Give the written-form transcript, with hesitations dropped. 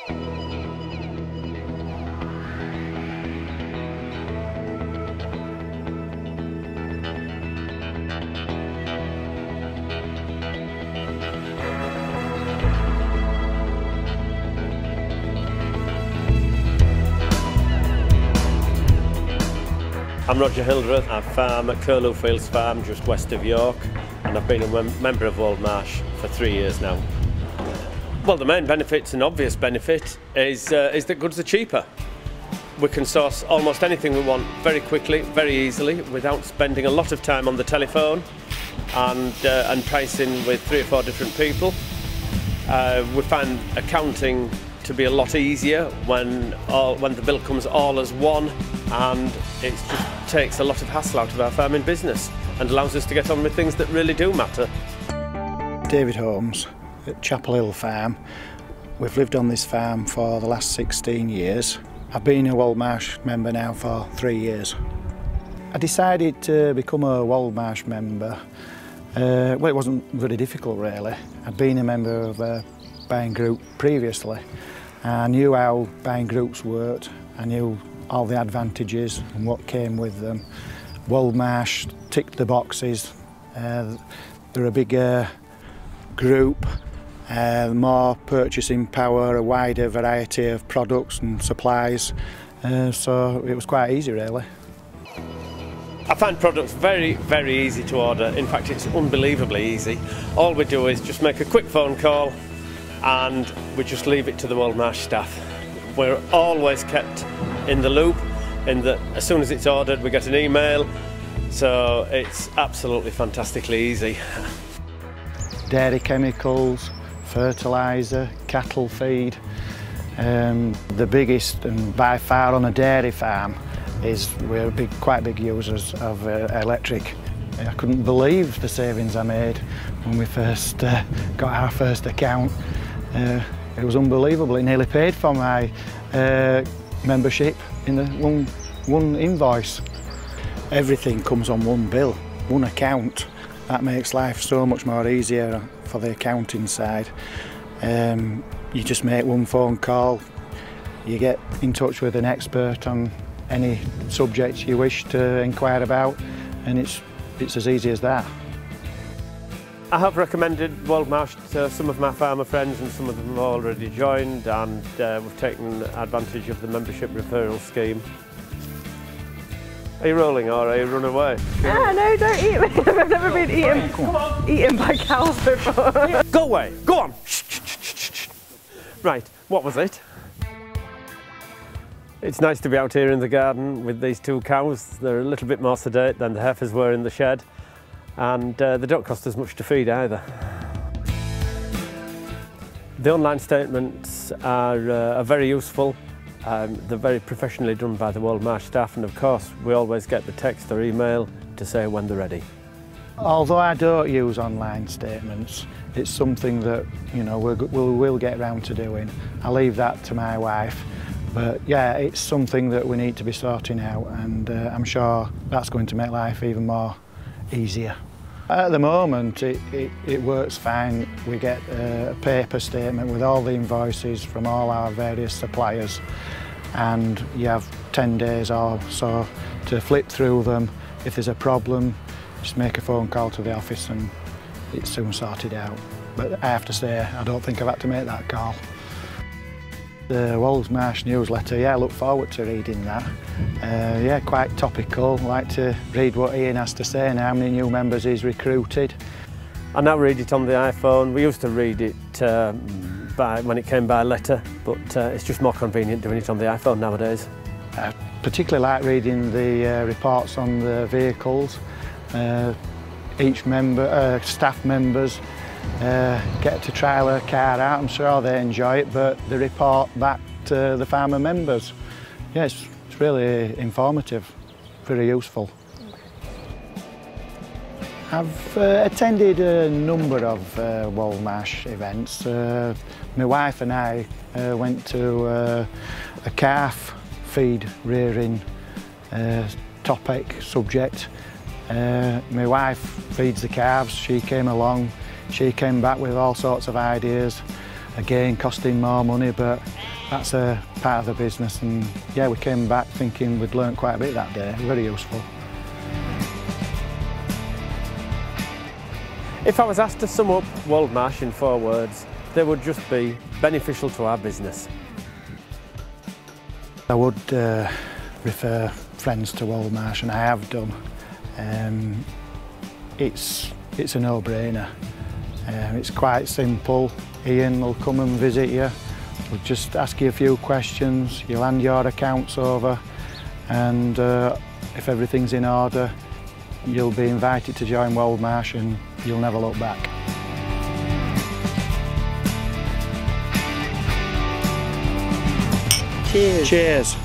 I'm Roger Hildreth. I farm at Curlew Fields Farm just west of York, and I've been a member of Wold Marsh for 3 years now. Well, the main benefit, an obvious benefit, is that goods are cheaper. We can source almost anything we want very quickly, very easily, without spending a lot of time on the telephone and pricing with 3 or 4 different people. We find accounting to be a lot easier when the bill comes all as one, and it just takes a lot of hassle out of our farming business and allows us to get on with things that really do matter. David Holmes at Chapel Hill Farm. We've lived on this farm for the last 16 years. I've been a Wold Marsh member now for 3 years. I decided to become a Wold Marsh member. Well, it wasn't very difficult really. I'd been a member of a buying group previously. I knew how buying groups worked. I knew all the advantages and what came with them. Wold Marsh ticked the boxes. They're a bigger group, more purchasing power, a wider variety of products and supplies, so it was quite easy really. I find products very, very easy to order. In fact, it's unbelievably easy. All we do is just make a quick phone call and we just leave it to the Wold Marsh staff. We're always kept in the loop, in that as soon as it's ordered we get an email, so it's absolutely fantastically easy. Dairy chemicals, fertiliser, cattle feed. The biggest and by far on a dairy farm is we're quite big users of electric. I couldn't believe the savings I made when we first got our first account. It was unbelievable. It nearly paid for my membership in the one invoice. Everything comes on one bill, one account. That makes life so much more easier for the accounting side. You just make one phone call, you get in touch with an expert on any subject you wish to inquire about, and it's as easy as that. I have recommended Wold Marsh to some of my farmer friends, and some of them have already joined, and we've taken advantage of the membership referral scheme. Are you rolling or are you running away? Ah, no, don't eat me. I've never been eaten by cows before. Go away, go on. Right, what was it? It's nice to be out here in the garden with these 2 cows. They're a little bit more sedate than the heifers were in the shed, and they don't cost as much to feed either. The online statements are very useful. They're very professionally done by the Wold Marsh staff, and of course we always get the text or email to say when they're ready. Although I don't use online statements, it's something that we'll get round to doing. I leave that to my wife, but yeah, it's something that we need to be sorting out, and I'm sure that's going to make life even more easier. At the moment it works fine. We get a paper statement with all the invoices from all our various suppliers, and you have 10 days or so to flip through them. If there's a problem, just make a phone call to the office and it's soon sorted out. But I have to say, I don't think I've had to make that call. The Wold Marsh newsletter, yeah, I look forward to reading that. Yeah, quite topical. I like to read what Ian has to say and how many new members he's recruited. I now read it on the iPhone. We used to read it when it came by letter, but it's just more convenient doing it on the iPhone nowadays. I particularly like reading the reports on the vehicles. Each member, staff members, get to trial a car out. I'm sure they enjoy it, but they report back to the farmer members. Yeah, it's really informative, very useful. I've attended a number of Wold Marsh events. My wife and I went to a calf feed rearing topic subject. My wife feeds the calves. She came along. She came back with all sorts of ideas. again costing more money, but that's a part of the business. And yeah, we came back thinking we'd learned quite a bit that day, very useful. If I was asked to sum up Wold Marsh in 4 words, they would just be beneficial to our business. I would refer friends to Wold Marsh, and I have done. It's a no-brainer. It's quite simple. Ian will come and visit you. He'll just ask you a few questions. You'll hand your accounts over, and if everything's in order, you'll be invited to join Wold Marsh, and you'll never look back. Cheers. Cheers.